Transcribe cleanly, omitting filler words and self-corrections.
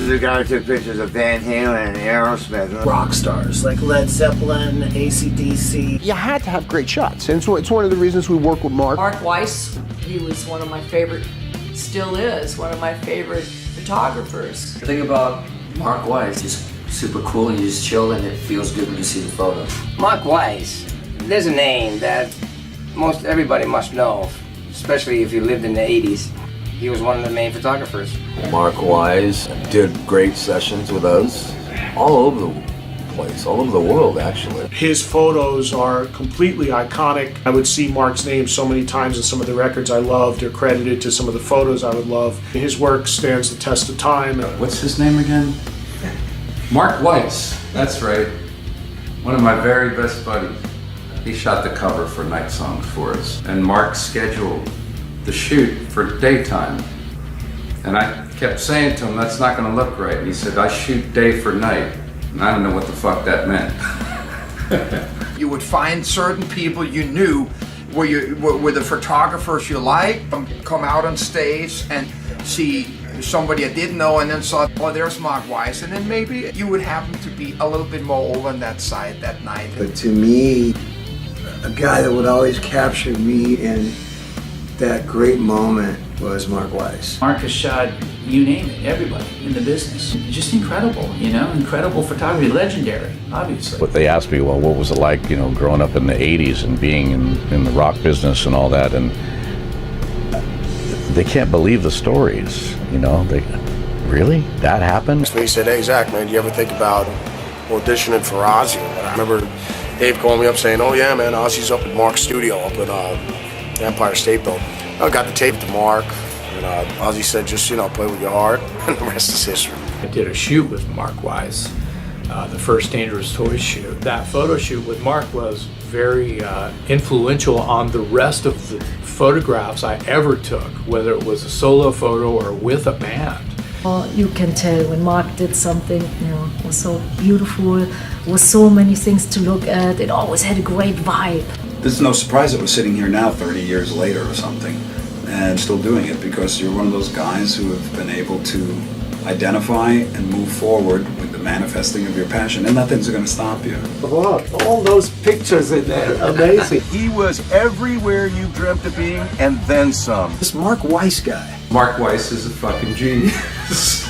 is the guy who took pictures of Van Halen and Aerosmith. Rock stars like Led Zeppelin, AC/DC. You had to have great shots, and so it's one of the reasons we work with Mark. Mark Weiss, he was one of my favorite, still is, one of my favorite photographers. The thing about Mark Weiss is super cool, and you just chill and it feels good when you see the photo. Mark Weiss, there's a name that most everybody must know, especially if you lived in the 80s. He was one of the main photographers. Mark Weiss did great sessions with us all over the place, all over the world actually. His photos are completely iconic. I would see Mark's name so many times in some of the records I loved or credited to some of the photos I would love. His work stands the test of time. What's his name again? Mark Weiss, that's right. One of my very best buddies. He shot the cover for Night Songs for us, and Mark scheduled the shoot for daytime. And I kept saying to him, that's not gonna look right. And he said, I shoot day for night. And I don't know what the fuck that meant. You would find certain people you knew were the photographers you liked, come out on stage and see somebody I didn't know and then saw, oh, there's Mark Weiss, and then maybe you would happen to be a little bit more over on that side that night. But to me, a guy that would always capture me in that great moment was Mark Weiss. Mark has shot, you name it, everybody in the business. Just incredible, you know, incredible photography, legendary, obviously. But they asked me, well, what was it like, you know, growing up in the 80s and being in the rock business and all that, and they can't believe the stories, you know, really? That happened? He said, hey, Zach, man, do you ever think about auditioning for Ozzy? And I remember Dave calling me up saying, oh yeah, man, Ozzy's up at Mark's studio up at Empire State Building. I got the tape to Mark, and Ozzy said, just, you know, play with your heart, and the rest is history. I did a shoot with Mark Weiss, the first Dangerous Toys shoot. That photo shoot with Mark was very influential on the rest of the photographs I ever took, whether it was a solo photo or with a band. You can tell when Mark did something, you know, it was so beautiful, was so many things to look at, it always had a great vibe. This is no surprise that we're sitting here now 30 years later or something and still doing it, because you're one of those guys who have been able to identify and move forward with the manifesting of your passion, and nothing's going to stop you. Wow, all those pictures in there, amazing. He was everywhere you dreamt of being and then some. This Mark Weiss guy. Mark Weiss is a fucking genius.